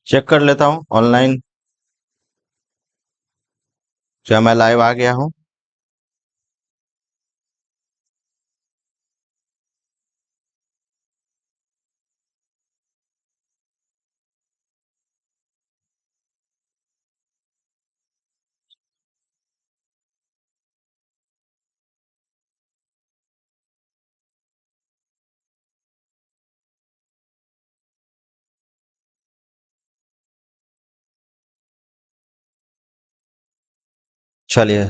Check कर लेता हूँ ऑनलाइन। क्या मैं लाइव आ गया हूँ? चलिए।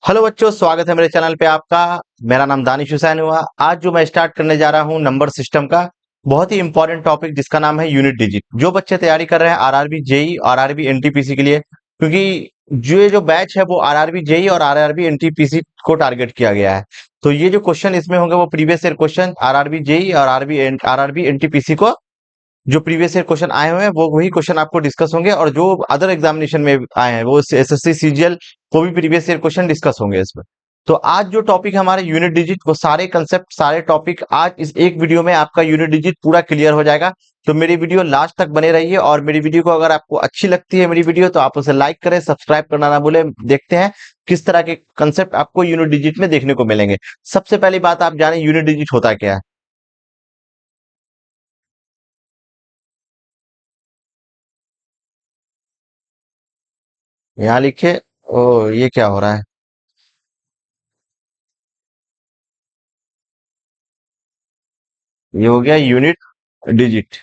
हेलो बच्चों, स्वागत है मेरे चैनल पे आपका। मेरा नाम दानिश हुसैन हुआ। आज जो मैं स्टार्ट करने जा रहा हूँ नंबर सिस्टम का बहुत ही इंपॉर्टेंट टॉपिक, जिसका नाम है यूनिट डिजिट। जो बच्चे तैयारी कर रहे हैं आरआरबी जेई और आरआरबी एनटीपीसी के लिए, क्योंकि जो बैच है वो आरआरबी जेई और आरआरबी एनटीपीसी को टारगेट किया गया है। तो ये जो क्वेश्चन इसमें होंगे वो previous year question RRB JE और आरआरबी एनटीपीसी को जो प्रीवियस ईयर क्वेश्चन आए हुए हैं वो वही क्वेश्चन आपको डिस्कस होंगे, और जो अदर एग्जामिनेशन में आए हैं वो एसएससी सीजीएल को भी प्रीवियस ईयर क्वेश्चन डिस्कस होंगे इसमें। तो आज जो टॉपिक है हमारे यूनिट डिजिट, वो सारे कंसेप्ट सारे टॉपिक आज इस एक वीडियो में आपका यूनिट डिजिट पूरा क्लियर हो जाएगा। तो मेरी वीडियो लास्ट तक बने रहिए, और मेरी वीडियो को अगर आपको अच्छी लगती है मेरी वीडियो तो आप उसे लाइक करें, सब्सक्राइब करना ना भूलें। देखते हैं किस तरह के कंसेप्ट आपको यूनिट डिजिट में देखने को मिलेंगे। सबसे पहली बात आप जाने यूनिट डिजिट होता क्या है। यहाँ लिखिए। ओ, ये क्या हो रहा है? ये हो गया यूनिट डिजिट।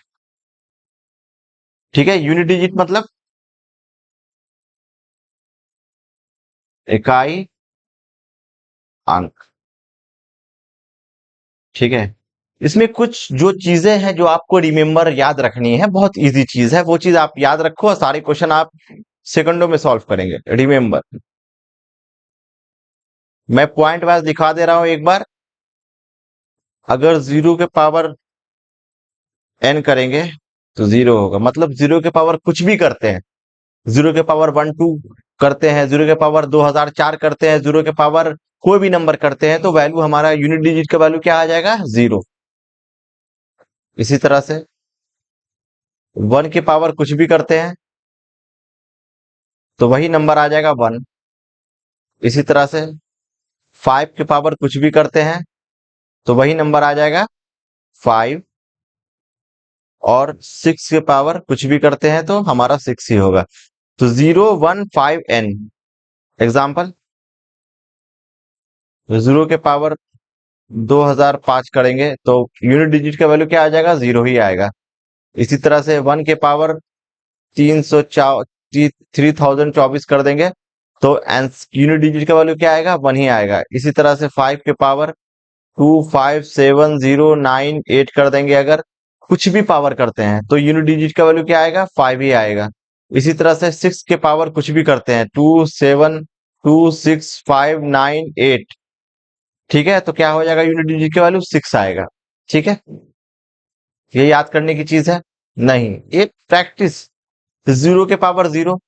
ठीक है, यूनिट डिजिट मतलब इकाई अंक। ठीक है, इसमें कुछ जो चीजें हैं जो आपको रिमेम्बर याद रखनी है, बहुत इजी चीज है, वो चीज आप याद रखो और सारे क्वेश्चन आप सेकंडों में सॉल्व करेंगे। रिमेम्बर, मैं पॉइंट वाइज दिखा दे रहा हूं एक बार। अगर जीरो के पावर एन करेंगे तो जीरो होगा, मतलब जीरो के पावर कुछ भी करते हैं, जीरो के पावर वन टू करते हैं, जीरो के पावर 2004 करते हैं, जीरो के पावर कोई भी नंबर करते हैं, तो वैल्यू हमारा यूनिट डिजिट का वैल्यू क्या आ जाएगा? जीरो। इसी तरह से वन के पावर कुछ भी करते हैं तो वही नंबर आ जाएगा वन। इसी तरह से फाइव के पावर कुछ भी करते हैं तो वही नंबर आ जाएगा फाइव। और सिक्स के पावर कुछ भी करते हैं तो हमारा सिक्स ही होगा। तो 0 1 5 n। एग्जाम्पल, जीरो के पावर 2005 करेंगे तो यूनिट डिजिट का वैल्यू क्या आ जाएगा? जीरो ही आएगा। इसी तरह से वन के पावर 3024 कर देंगे तो यूनिट डिजिट का वैल्यू क्या आएगा? वन ही आएगा। इसी तरह से फाइव के पावर 2 5 7 0 9 8 कर देंगे, अगर कुछ भी पावर करते हैं तो यूनिट डिजिट का वैल्यू क्या आएगा? फाइव ही आएगा। इसी तरह से सिक्स के पावर कुछ भी करते हैं 2 7 2 6 5 9 8। ठीक है, तो क्या हो जाएगा? यूनिट डिजिट का वैल्यू सिक्स आएगा। ठीक है, ये याद करने की चीज है नहीं, ये प्रैक्टिस। जीरो के पावर जीरो,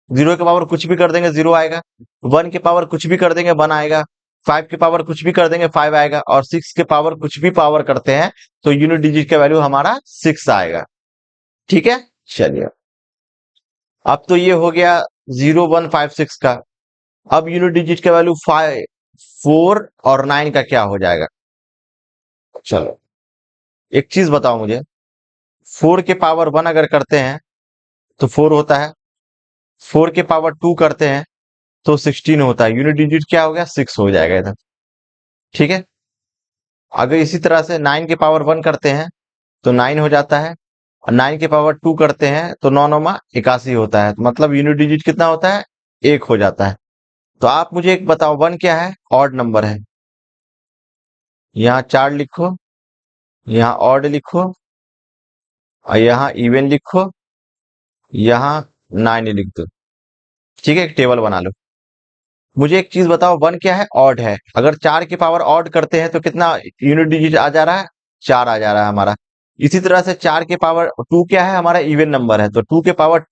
जीरो के पावर कुछ भी कर देंगे जीरो आएगा। वन के पावर कुछ भी कर देंगे वन आएगा। फाइव के पावर कुछ भी कर देंगे फाइव आएगा। और सिक्स के पावर कुछ भी पावर करते हैं तो यूनिट डिजिट का वैल्यू हमारा सिक्स आएगा। ठीक है, चलिए। अब तो ये हो गया 0 1 5 6 का। अब यूनिट डिजिट का वैल्यू फाइव, फोर और नाइन का क्या हो जाएगा? चलो, एक चीज बताओ मुझे। फोर के पावर वन अगर करते हैं तो फोर होता है। फोर के पावर टू करते हैं तो 16 होता है। यूनिट डिजिट क्या हो गया? सिक्स हो जाएगा इधर। ठीक है, अगर इसी तरह से नाइन के पावर वन करते हैं तो नाइन हो जाता है, और नाइन के पावर टू करते हैं तो नौ नौमा 81 होता है। तो मतलब यूनिट डिजिट कितना होता है? एक हो जाता है। तो आप मुझे एक बताओ, वन क्या है? ऑड नंबर है। यहाँ चार लिखो, यहाँ ऑड लिखो, और यहाँ इवन लिखो, यहाँ नाइन लिख दो। ठीक है, एक टेबल बना लो। मुझे एक चीज बताओ, वन क्या है? ऑड है। अगर चार की पावर ऑड करते हैं तो कितना यूनिट डिजिट आ जा रहा है? चार आ जा रहा है हमारा। इसी तरह से चार के पावर टू क्या है? हमारा इवन नंबर है। तो टू के पावर,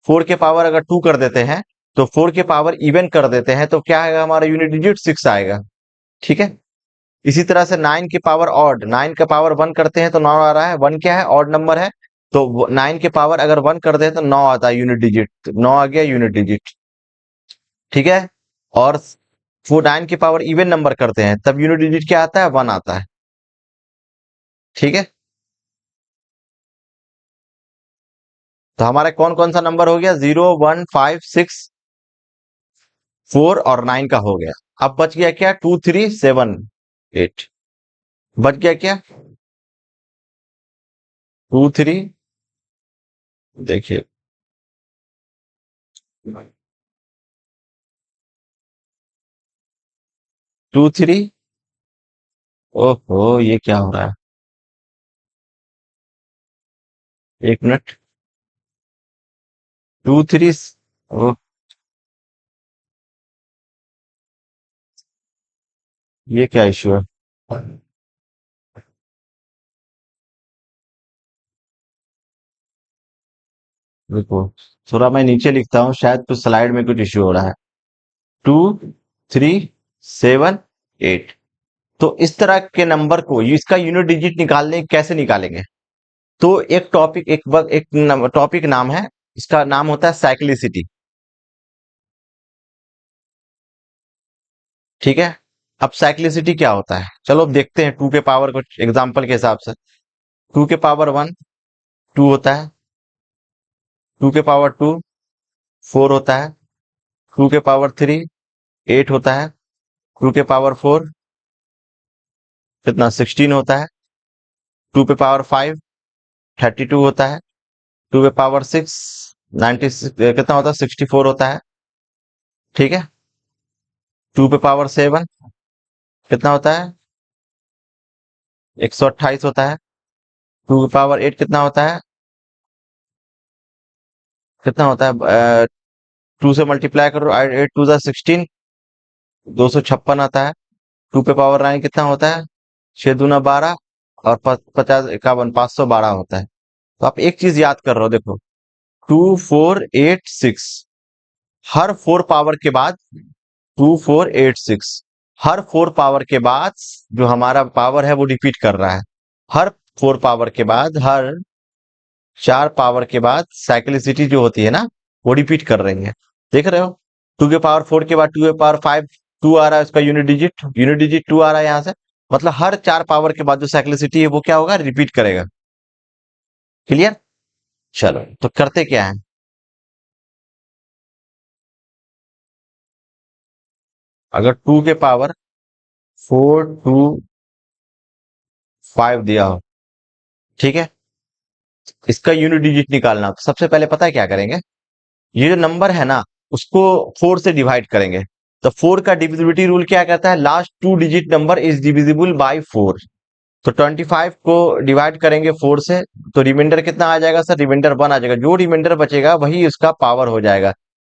फोर के पावर अगर टू कर देते हैं तो 4 के पावर इवन कर देते हैं तो क्या आएगा हमारा यूनिट डिजिट 6 आएगा। ठीक है। इसी तरह से 9 की पावर ऑड, 9 का पावर 1 करते हैं तो 9 आ रहा है, 1 क्या है ऑड नंबर है, तो 9 के पावर अगर 1 कर दे तो 9 आता है यूनिट डिजिट, 9 आ गया यूनिट डिजिट। ठीक है। और वो 9 की पावर इवन नंबर करते हैं तब यूनिट डिजिट क्या आता है, 1 आता है। ठीक है। तो हमारा कौन कौन सा नंबर हो गया, 0 1 5 6 4 और 9 का हो गया। अब बच गया क्या, 2 3 7 8, बच गया क्या 2 3, देखिए 2 3, ओहो ये क्या हो रहा है, एक मिनट, 2 3, ओ ये क्या इशू है, देखो थोड़ा मैं नीचे लिखता हूँ, शायद कुछ स्लाइड में कुछ इश्यू हो रहा है। 2 3 7 8, तो इस तरह के नंबर को इसका यूनिट डिजिट निकालने कैसे निकालेंगे, तो एक टॉपिक एक टॉपिक नाम है, इसका नाम होता है साइक्लिसिटी। ठीक है। अब साइक्लिसिटी क्या होता है, चलो अब देखते हैं 2 के पावर को एग्जांपल के हिसाब से। 2 के पावर 1 2 होता है, 2 के पावर 2 4 होता है, 2 के पावर 3 8 होता है, 2 के पावर 4 कितना 16 होता है, 2 पे पावर 5 32 होता है, 2 पे पावर 6 96 कितना होता है 64 होता है। ठीक है। 2 पे पावर 7 कितना होता है 128 होता है, 2 पे पावर 8 कितना होता है, कितना होता है 2 से मल्टीप्लाई करो, 8 टू जा 16, 256 आता है। 2 पे पावर 9 कितना होता है 6 दूना 12 और 50 51 512 होता है। तो आप एक चीज याद कर रहे हो, देखो 2486, हर 4 पावर के बाद 2486, हर 4 पावर के बाद जो हमारा पावर है वो रिपीट कर रहा है, हर 4 पावर के बाद, हर 4 पावर के बाद साइक्लिसिटी जो होती है ना वो रिपीट कर रही है। देख रहे हो 2 के पावर 4 के बाद 2 के पावर 5 2 आ रहा है, उसका यूनिट डिजिट 2 आ रहा है यहाँ से, मतलब हर 4 पावर के बाद जो साइक्लिसिटी है वो क्या होगा, रिपीट करेगा। क्लियर। चलो तो करते क्या है, अगर 2 के पावर 4 2 5 दिया हो, ठीक है, इसका यूनिट डिजिट निकालना, तो सबसे पहले पता है क्या करेंगे, ये जो नंबर है ना उसको 4 से डिवाइड करेंगे। तो 4 का डिविजिबिलिटी रूल क्या कहता है, last 2 digit number is divisible by 4। तो 25 को डिवाइड करेंगे 4 से, तो रिमाइंडर कितना आ जाएगा सर, रिमाइंडर 1 आ जाएगा, जो रिमाइंडर बचेगा वही उसका पावर हो जाएगा।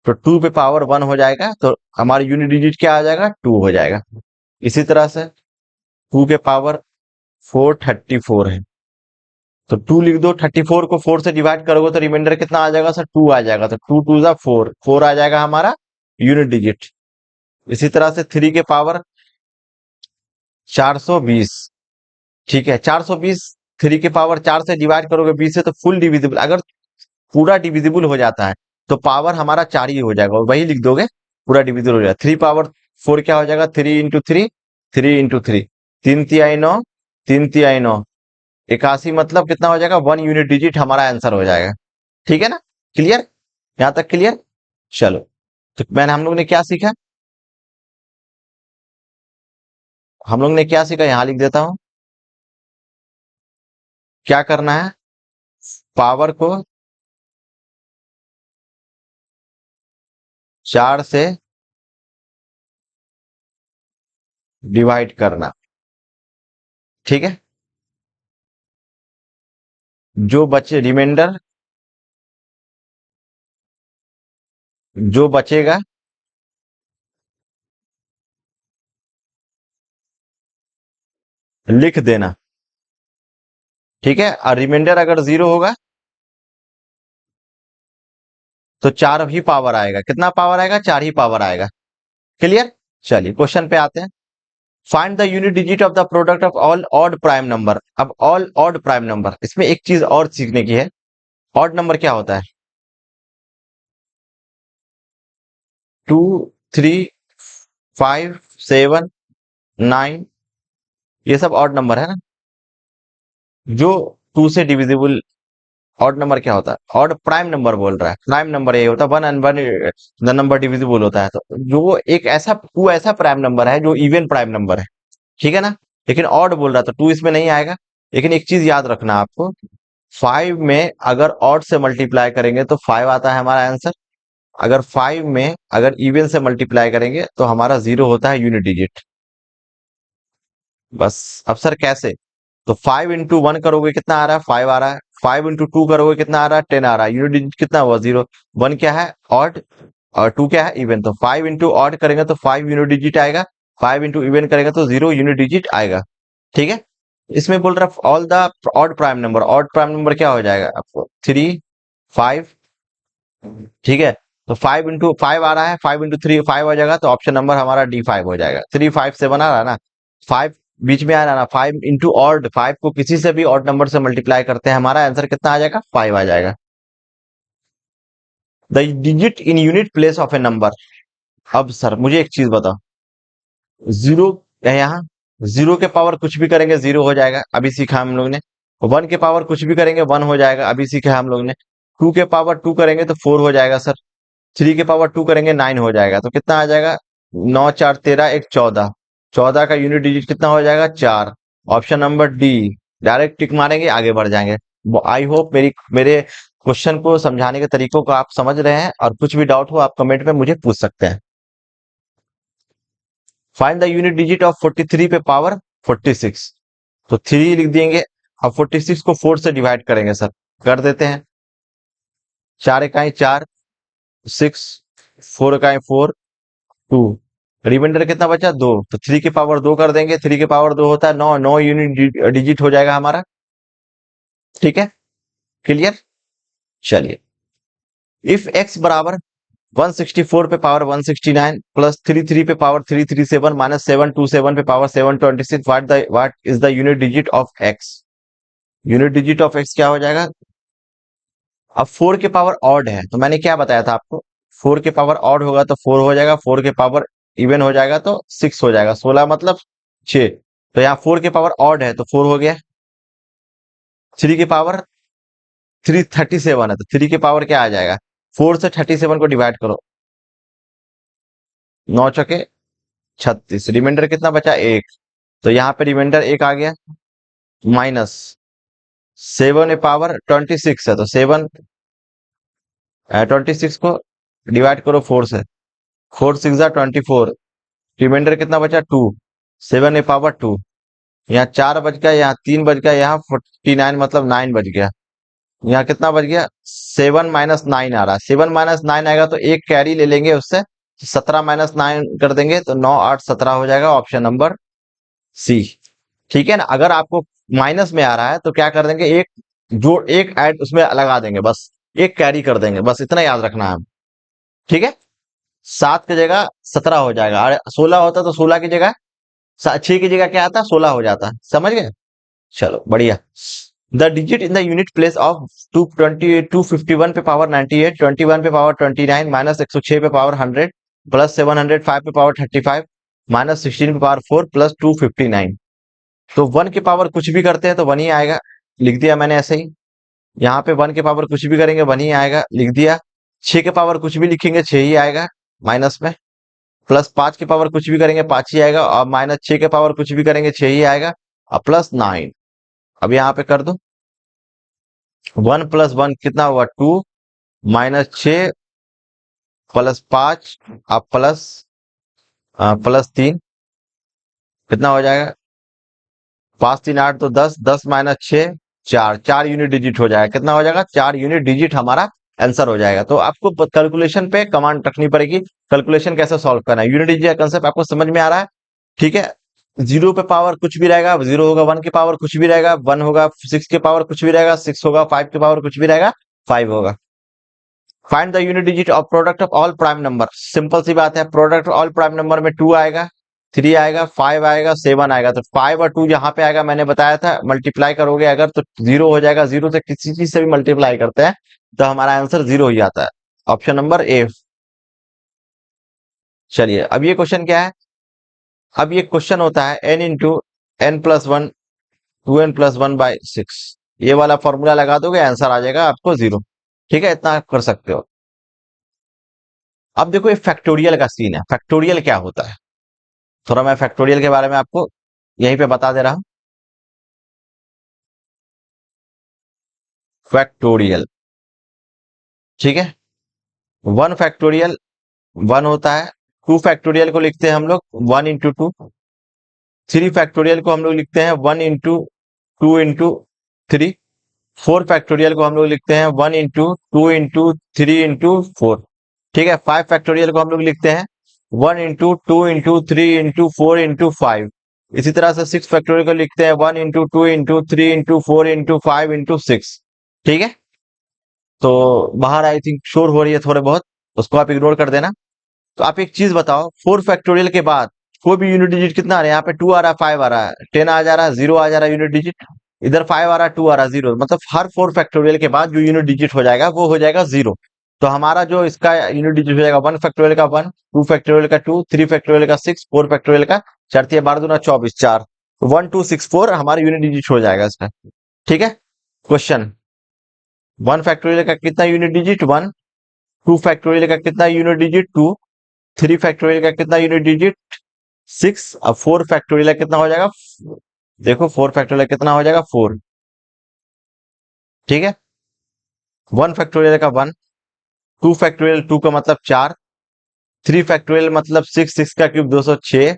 तो 2 पे पावर 1 हो जाएगा, तो हमारा यूनिट डिजिट क्या आ जाएगा, 2 हो जाएगा। इसी तरह से 2 के पावर 434 है, तो 2 लिख दो, 34 को 4 से डिवाइड करोगे तो रिमाइंडर कितना आ जाएगा सर, 2 आ जाएगा, तो 2 2 जा 4, 4 आ जाएगा हमारा यूनिट डिजिट। इसी तरह से 3 के पावर 420, ठीक है, 420, 3 के पावर 4 से डिवाइड करोगे 20 से तो फुल डिविजिबल, अगर पूरा डिविजिबल हो जाता है तो पावर हमारा 4 ही हो जाएगा, और वही लिख दोगे पूरा डिविजिबल हो जाएगा। 3 पावर 4 क्या हो जाएगा, 3 इंटू 3, 3 इंटू 3, 3 तिहाई 9, 3 तिहाई 9, 81, मतलब कितना हो जाएगा, 1 यूनिट डिजिट हमारा आंसर हो जाएगा। ठीक है ना, क्लियर, यहां तक क्लियर। चलो तो मैंने हम लोग ने क्या सीखा, हम लोग ने क्या सीखा यहां लिख देता हूं, क्या करना है, पावर को 4 से डिवाइड करना। ठीक है। जो बचे रिमाइंडर, जो बचेगा लिख देना। ठीक है, और रिमाइंडर अगर 0 होगा तो 4 ही पावर आएगा। कितना पावर आएगा? 4 ही पावर आएगा। क्लियर? चलिए क्वेश्चन पे आते हैं। Find the unit digit of the product of all odd prime number. अब ऑल ऑड प्राइम नंबर, इसमें एक चीज और सीखने की है। ऑड नंबर क्या होता है? 2, 3, 5, 7, 9, ये सब ऑड नंबर है ना, जो 2 से डिविजिबल। ऑड नंबर क्या होता है? ऑड प्राइम नंबर बोल रहा है। प्राइम नंबर ये होता है 1 एंड 1 द नंबर डिविजिबल होता है। तो जो एक ऐसा 2 ऐसा प्राइम नंबर है जो इवन प्राइम नंबर है, ठीक है ना। लेकिन ऑड बोल रहा था, 2 इसमें नहीं आएगा। लेकिन एक चीज याद रखना आपको, 5 में अगर ऑड से मल्टीप्लाई करेंगे तो 5 आता है हमारा आंसर। अगर 5 में अगर इवन से मल्टीप्लाई करेंगे तो हमारा 0 होता है यूनिट डिजिट। बस। अब सर कैसे? तो 5 इंटू 1 करोगे कितना आ रहा है? 5 आ रहा है। 5 इंटू 2 करोगे कितना आ रहा है? 10 आ रहा है। यूनिट डिजिट कितना हुआ? 0। 1 क्या है? ऑड, और 2 क्या है? इवन। तो 5 इंटू ऑड करेंगे तो 5 यूनिट डिजिट आएगा। 5 इंटू इवन करेंगे तो 0 यूनिट डिजिट आएगा। ठीक है। इसमें बोल रहा है all the odd prime number. Odd prime number क्या हो जाएगा आपको? 3, 5। ठीक है। तो 5 इंटू 5 आ रहा है, 5 इंटू 3 5 हो जाएगा। तो ऑप्शन नंबर हमारा D5 हो जाएगा। 3, 5, 7 आ रहा है ना, 5 बीच में आ रहा है ना। 5 इंटू ऑड, 5 को किसी से भी ऑड नंबर से मल्टीप्लाई करते हैं, हमारा आंसर कितना आ जाएगा? 5 आ जाएगा। The digit in unit place of A number. अब सर मुझे एक चीज बताओ, 0 है यहाँ। 0 के पावर कुछ भी करेंगे 0 हो जाएगा, अभी सीखा हम लोग ने। 1 के पावर कुछ भी करेंगे 1 हो जाएगा, अभी सीखा हम लोग ने। 2 के पावर 2 करेंगे तो 4 हो जाएगा सर। 3 के पावर 2 करेंगे 9 हो जाएगा। तो कितना आ जाएगा? 9, 4, 13, 1, 14। 14 का यूनिट डिजिट कितना हो जाएगा? 4। Option number D. डायरेक्ट टिक मारेंगे, आगे बढ़ जाएंगे। आई होप मेरे क्वेश्चन को समझाने के तरीकों को आप समझ रहे हैं, और कुछ भी डाउट हो आप कमेंट में मुझे पूछ सकते हैं। Find the unit digit of 43 पे पावर 46। तो 3 लिख देंगे। अब 46 को 4 से डिवाइड करेंगे सर। कर देते हैं। 4 इकाई 4, 6, 4 इकाई 4, 2। रिमाइंडर कितना बचा? 2। तो 3 की पावर 2 कर देंगे। 3 की पावर 2 होता है 9। 9 यूनिट डिजिट हो जाएगा हमारा। ठीक है। क्लियर? चलिए। इफ x बराबर 164 पे पावर 169 प्लस 33 पे पावर 337 माइनस 727 पे power 726, what is the unit digit of x? Unit digit of x क्या हो जाएगा? अब 4 के पावर ऑड है, तो मैंने क्या बताया था आपको? 4 के पावर ऑड होगा तो 4 हो जाएगा। 4 के पावर इवन हो जाएगा तो 6 हो जाएगा। 16 मतलब 6। तो यहाँ 4 के पावर ऑड है तो 4 हो गया। 3 के पावर 337 है तो 3 के पावर क्या आ जाएगा? 4 से 37 को डिवाइड करो। 9 चौके 36। रिमाइंडर कितना बचा? 1। तो यहाँ पे रिमाइंडर 1 आ गया। माइनस 7 ए पावर 26 है तो 7 26 को डिवाइड करो 4 से। 4 6 जा 24। रिमाइंडर कितना बचा? 2। 7 ए पावर 2। यहाँ 4 बच गया, यहाँ 3 बच गया, यहाँ 49 मतलब 9 बच गया। यहाँ कितना बच गया? 7 माइनस 9 आ रहा है। 7 माइनस 9 आएगा तो एक कैरी ले लेंगे उससे। 17 माइनस 9 कर देंगे तो 9, 8, 17 हो जाएगा। Option number C. ठीक है ना। अगर आपको माइनस में आ रहा है तो क्या कर देंगे? एक जो एक ऐड उसमें लगा देंगे, बस एक कैरी कर देंगे, बस इतना याद रखना है। ठीक है। 7 की जगह 17 हो जाएगा। अरे 16 होता तो 16 की जगह 6 की जगह क्या आता? 16 हो जाता। समझ गए? चलो बढ़िया। The digit in the unit place of 251 पे पावर 98, 21 पे पावर 29 माइनस 106 पे पावर 100 प्लस 705 पे पावर 35 माइनस 16 पे पावर 4 प्लस 259। तो 1 के पावर कुछ भी करते हैं तो 1 ही आएगा। लिख दिया मैंने ऐसे ही। यहाँ पे 1 के पावर कुछ भी करेंगे 1 ही आएगा, लिख दिया। 6 के पावर कुछ भी लिखेंगे 6 ही आएगा माइनस में। प्लस 5 के पावर कुछ भी करेंगे 5 ही आएगा, और माइनस 6 के पावर कुछ भी करेंगे 6 ही आएगा, और प्लस 9। अब यहाँ पे कर दो। 1 प्लस 1 कितना हुआ? 2 माइनस 6 प्लस 5 अब प्लस 3 कितना हो जाएगा? 5 3 8 तो 10, 10 माइनस 6 4। 4 यूनिट डिजिट हो जाएगा। कितना हो जाएगा? 4 यूनिट डिजिट हमारा आंसर हो जाएगा। तो आपको कैलकुलेशन पे कमांड रखनी पड़ेगी, कैलकुलेशन कैसे सॉल्व करना है। यूनिट डिजिट कंसेप्ट आपको समझ में आ रहा है? ठीक है। 0 पे पावर कुछ भी रहेगा 0 होगा, 1 के पावर कुछ भी रहेगा 1 होगा, 6 के पावर कुछ भी रहेगा 6 होगा, 5 के पावर कुछ भी रहेगा 5 होगा। Find the unit digit of product of all prime number. Simple सी बात है, प्रोडक्ट ऑल प्राइम नंबर में 2 आएगा, 3 आएगा, 5 आएगा, 7 आएगा। तो 5 और 2 जहां पे आएगा, मैंने बताया था मल्टीप्लाई करोगे अगर तो 0 हो जाएगा। 0 से किसी चीज से भी मल्टीप्लाई करते हैं तो हमारा आंसर 0 ही आता है। Option number A. चलिए अब ये क्वेश्चन क्या है, अब ये क्वेश्चन होता है n into N plus one 2n+1/6। ये वाला फॉर्मूला लगा दोगे, आंसर आ जाएगा आपको 0। ठीक है, इतना आप कर सकते हो। अब देखो ये फैक्टोरियल का सीन है। फैक्टोरियल क्या होता है, थोड़ा मैं फैक्टोरियल के बारे में आपको यहीं पे बता दे रहा हूं। फैक्टोरियल, ठीक है, 1 फैक्टोरियल 1 होता है। 2 फैक्टोरियल को लिखते हैं हम लोग 1 इंटू 2। 3 फैक्टोरियल को हम लोग लिखते हैं 1 इंटू 2 इंटू 3। 4 फैक्टोरियल को हम लोग लिखते हैं 1 इंटू 2 इंटू 3 इंटू 4। ठीक है, 5 फैक्टोरियल को हम लोग लिखते हैं 1 इंटू 2 इंटू 3 इंटू 4 इंटू 5। इसी तरह से 6 फैक्टोरियल को लिखते हैं 1 into 2 into 3 into 4 into 5 into 6। ठीक है, तो बाहर आई थिंक शोर हो रही है थोड़े बहुत, उसको आप इग्नोर कर देना। तो आप एक चीज बताओ, 4 फैक्टोरियल के बाद कोई भी यूनिट डिजिट कितना आ रहा है? यहाँ पे 2 आ रहा है, 5 आ रहा है, 10 आ जा रहा है, 0 आ जा रहा है यूनिट डिजिट। इधर 5 आ रहा है, 2 आ रहा है, 0। मतलब हर 4 फैक्टोरियल के बाद जो यूनिट डिजिट हो जाएगा वो हो जाएगा 0। तो हमारा जो इसका यूनिट डिजिट हो जाएगा 1 फैक्टोरियल का 1, 2 फैक्टोरियल का 2, 3 फैक्टोरियल का 6, 4 फैक्टोरियल का 4 12 दूना 24 4। 1 2 6 4 हमारा यूनिट डिजिट हो जाएगा इसका। ठीक है, क्वेश्चन 1 फैक्टोरियल का कितना यूनिट डिजिट 1, 2 फैक्टोरियल का कितना यूनिट डिजिट 2, 3 फैक्टोरियल का कितना यूनिट डिजिट 6। अब 4 फैक्टोरियल कितना हो जाएगा, देखो 4 फैक्टोरियल कितना हो जाएगा 4। ठीक है, 1 फैक्टोरियल का 1, 2 फैक्टोरियल 2 का मतलब 4, 3 फैक्टोरियल मतलब 6, 6 का क्यूब 206,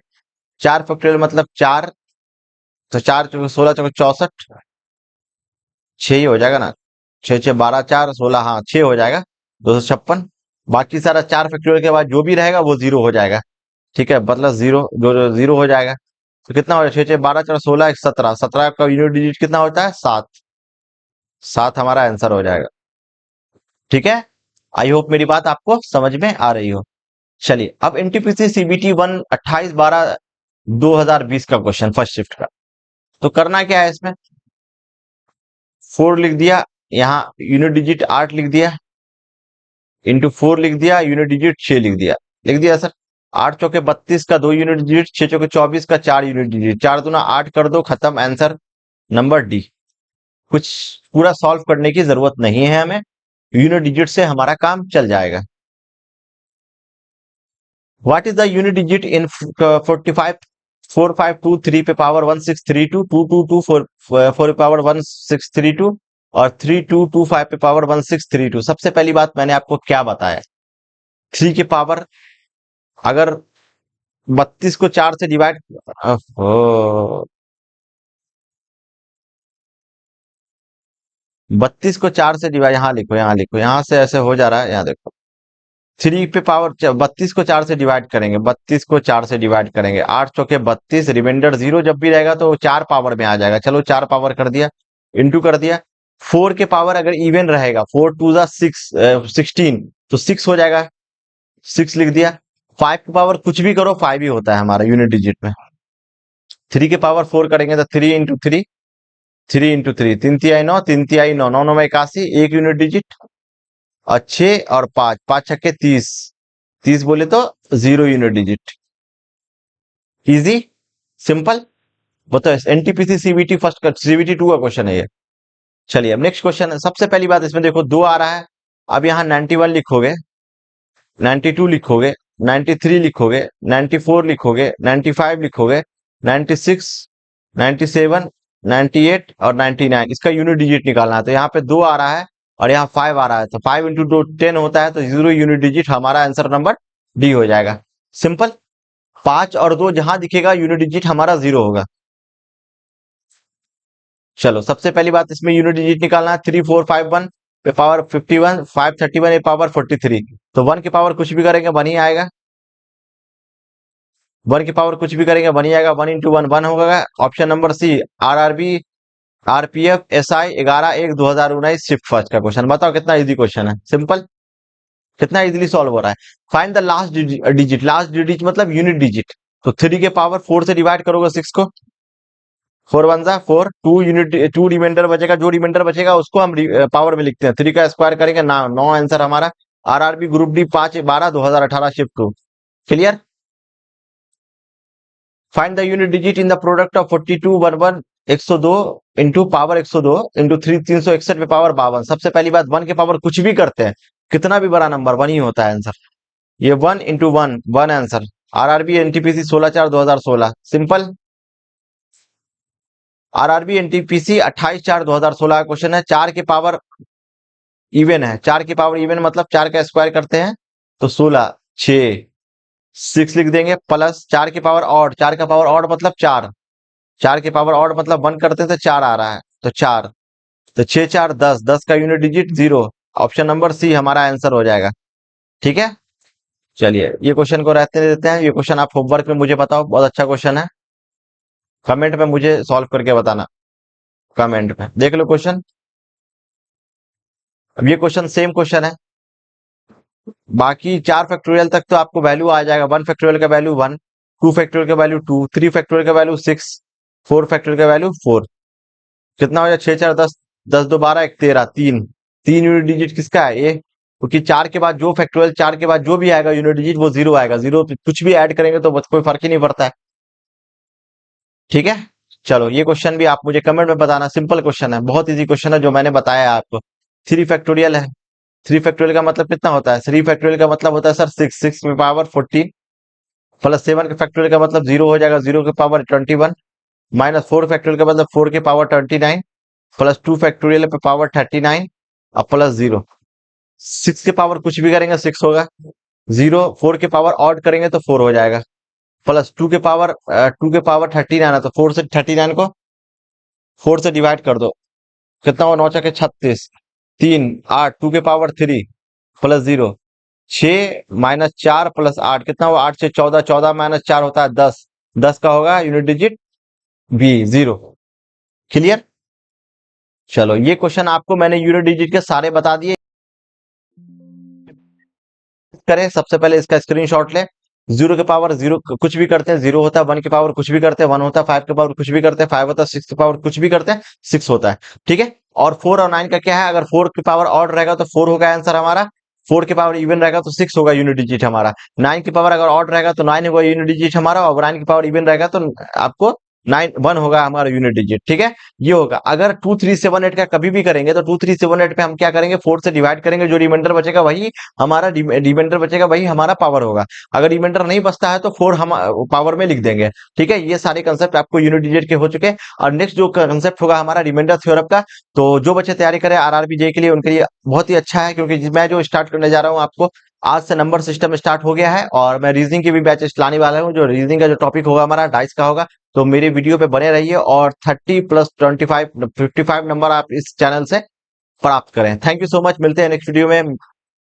4 फैक्टोरियल मतलब 4, तो 4 चौके 16 चौके 64, 6 ही हो जाएगा ना। 6 6 12 4 16, हाँ 6 हो जाएगा 256। बाकी सारा 4 फैक्टोरियल के बाद जो भी रहेगा वो 0 हो जाएगा। ठीक है, मतलब 0 जो जो 0 हो जाएगा। तो कितना हो जाएगा 6 6 12 4 16 17, 17 का यूनिट डिजिट कितना होता है 7। 7 हमारा आंसर हो जाएगा। ठीक है, आई होप मेरी बात आपको समझ में आ रही हो। चलिए अब एनटीपीसी सीबीटी 1 28/12/2020 का क्वेश्चन फर्स्ट शिफ्ट का। तो करना क्या है इसमें, 4 लिख दिया, यहाँ यूनिट डिजिट 8 लिख दिया, इंटू 4 लिख दिया, यूनिट डिजिट 6 लिख दिया सर। 8 चौके 32 का 2 यूनिट डिजिट, 6 चौके 24 का 4 यूनिट डिजिट, 4 दूना 8 कर दो, खत्म, आंसर नंबर डी। कुछ पूरा सॉल्व करने की जरूरत नहीं है हमें, यूनिट डिजिट से हमारा काम चल जाएगा। What is the unit digit in 45 4523 पे पावर 1632, 222 4 पे पावर 1632 और 3225 पे पावर 1632। सबसे पहली बात मैंने आपको क्या बताया, 3 की पावर अगर 32 को 4 से डिवाइड, ओहो, 32 को 4 से डिवाइड, यहाँ लिखो यहाँ लिखो, यहाँ से ऐसे हो जा रहा है, यहाँ देखो 3 पे पावर 32 को 4 से डिवाइड करेंगे, 32 को 4 से डिवाइड करेंगे, 8 चौके 32, रिमाइंडर 0 जब भी रहेगा तो 4 पावर में आ जाएगा। चलो 4 पावर कर दिया, इंटू कर दिया। 4 के पावर अगर इवन रहेगा, 4 टू जा 6 16, तो 6 हो जाएगा, 6 लिख दिया। 5 के पावर कुछ भी करो 5 ही होता है हमारा यूनिट डिजिट में। 3 के पावर 4 करेंगे तो 3 इंटू 3, 3 इंटू 3, 3 तिहाई 9, 3 तिहाई 9, 9 9 में 81, एक यूनिट डिजिट। और 6 और 5, 5 छक्के 30, 30 बोले तो 0 यूनिट डिजिट। Easy, simple. बताओ एनटीपीसी सीबीटी फर्स्ट का सीबीटी 2 का क्वेश्चन है ये। चलिए अब नेक्स्ट क्वेश्चन है। सबसे पहली बात इसमें देखो 2 आ रहा है, अब यहाँ 91 लिखोगे, 92 लिखोगे, 93 लिखोगे, 94 लिखोगे, 95 लिखोगे, 96, 97, 98 और 99, इसका यूनिट डिजिट निकालना है। तो यहाँ पे 2 आ रहा है और यहाँ 5 आ रहा है, तो 5 इंटू 2 10 होता है, तो 0 यूनिट डिजिट हमारा आंसर नंबर डी हो जाएगा। सिंपल, 5 और 2 जहां दिखेगा यूनिट डिजिट हमारा 0 होगा। चलो सबसे पहली बात इसमें यूनिट डिजिट निकालना है, 3 4 5 1 पे पावर 51, 5 31 ए पावर 43। तो 1 की पावर कुछ भी करेंगे 1 ही आएगा, 1 की पावर कुछ भी करेंगे 1 ही आएगा, 1 इंटू 1 1 होगा। Option number C, RRB RPF SI 11/1/2019 shift first का क्वेश्चन। बताओ कितना इजी क्वेश्चन है, सिंपल। कितना इजीली सॉल्व हो रहा है। Find the last digit, last digit मतलब यूनिट डिजिट। तो 3 के पावर 4 से डिवाइड करोगे 6 को, 4 1 जा 4, 2 यूनिट 2 रिमाइंडर बचेगा, जो रिमाइंडर बचेगा उसको हम पावर में लिखते हैं। 3 का स्क्वायर करेंगे ना, 9 आंसर हमारा। RRB group D 5/12 2018 shift 2। Clear. Find the unit digit in the product of 42 11 102 into power 102 into 3 361 पे पावर 52। सबसे पहली बात, 1 के पावर कुछ भी करते हैं, कितना भी बड़ा नंबर 1 ही होता है आंसर। ये 1 into 1 1 answer. RRB NTPC 16/4 2016 simple. RRB NTPC 28/4 2016 का क्वेश्चन है। 4 के पावर इवन है, 4 की पावर इवन मतलब 4 का स्क्वायर करते हैं तो 16, 6 6 लिख देंगे, प्लस 4 की पावर ऑड, 4 का पावर ऑड मतलब 4, 4 की पावर ऑड मतलब 1 करते हैं तो 4 आ रहा है, तो 4, तो 6 4 10, 10 का unit digit 0। Option number C हमारा आंसर हो जाएगा। ठीक है, चलिए ये क्वेश्चन को रहते देते हैं। ये क्वेश्चन आप होमवर्क में मुझे बताओ, बहुत अच्छा क्वेश्चन है। कमेंट में मुझे सॉल्व करके बताना, कमेंट में देख लो क्वेश्चन। अब ये क्वेश्चन सेम क्वेश्चन है, बाकी 4 फैक्टोरियल तक तो आपको वैल्यू आ जाएगा। 1 फैक्टोरियल का वैल्यू 1, 2 फैक्टोरियल का वैल्यू 2, 3 फैक्टोरियल का वैल्यू 6, 4 फैक्टोरियल का वैल्यू 4। कितना हो जाए 6 4 10, 10 2 12 1 13, 3 3 यूनिट डिजिट किसका है ये, क्योंकि 4 के बाद जो फैक्टोरियल 4 के बाद जो भी आएगा यूनिट डिजिट वो 0 आएगा। 0 कुछ भी ऐड करेंगे तो कोई फर्क ही नहीं पड़ता है। ठीक है, चलो ये क्वेश्चन भी आप मुझे कमेंट में बताना। सिंपल क्वेश्चन है, बहुत इजी क्वेश्चन है जो मैंने बताया आपको। 3 फैक्टोरियल है, 3 फैक्टोरियल का मतलब कितना होता है, 3 फैक्टोरियल का मतलब होता है सर 6, 6 में पावर 14 प्लस 7 के फैक्टोरियल का मतलब 0 हो जाएगा, 0 के पावर 21 माइनस 4 फैक्टोरियल का मतलब 4 के पावर 29 प्लस 2 फैक्टोरियल पे पावर 39 और प्लस 0। 6 के पावर कुछ भी करेंगे 6 होगा, 0 4 के पावर ऑड करेंगे तो 4 हो जाएगा, प्लस 2 के पावर 39 है तो 4 से 39 को 4 से डिवाइड कर दो, कितना हो 9 चके 36, 3 8 2 के पावर 3 प्लस 0, 6 माइनस 4 प्लस 8 कितना हुआ 8 से 14, 14 माइनस 4 होता है 10, 10 का होगा यूनिट डिजिट बी 0। क्लियर। चलो ये क्वेश्चन आपको मैंने यूनिट डिजिट के सारे बता दिए। करें सबसे पहले इसका स्क्रीनशॉट ले। 0 के पावर 0 कुछ भी करते हैं 0 होता है, 1 के पावर कुछ भी करते हैं 1 होता है, 5 के पावर कुछ भी करते हैं 5 होता है, 6 के पावर कुछ भी करते हैं 6 होता है। ठीक है, और 4 और 9 का क्या है, अगर 4 की पावर ऑड रहेगा तो 4 होगा आंसर हमारा, 4 की पावर इवन रहेगा तो 6 होगा यूनिट डिजिट हमारा, 9 की पावर अगर ऑड रहेगा तो 9 होगा यूनिट डिजिट हमारा, और 9 की पावर इवन रहेगा तो आपको 9 1 होगा हमारा यूनिट डिजिट। ठीक है, ये होगा। अगर 2 3 7 8 का कभी भी करेंगे तो 2 3 7 8 पे हम क्या करेंगे 4 से डिवाइड करेंगे, जो रिमाइंडर बचेगा वही हमारा रिमाइंडर बचेगा वही हमारा पावर होगा। अगर रिमाइंडर नहीं बचता है तो 4 हम पावर में लिख देंगे। ठीक है, ये सारे कंसेप्ट आपको यूनिट डिजिट के हो चुके हैं। और नेक्स्ट जो कंसेप्ट होगा हमारा रिमाइंडर थ्योरम का, तो जो बच्चे तैयारी करें आरआरबी जे के लिए उनके लिए बहुत ही अच्छा है, क्योंकि मैं जो स्टार्ट करने जा रहा हूँ आपको आज से नंबर सिस्टम स्टार्ट हो गया है, और मैं रीजनिंग की भी बैचेस लाने वाला हूँ। जो रीजनिंग का जो टॉपिक होगा हमारा डाइस का होगा, तो मेरे वीडियो पे बने रहिए और 30 प्लस 25 55 नंबर आप इस चैनल से प्राप्त करें। थैंक यू सो मच, मिलते हैं नेक्स्ट वीडियो में।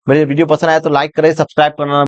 मेरे वीडियो पसंद आया तो लाइक करें, सब्सक्राइब करना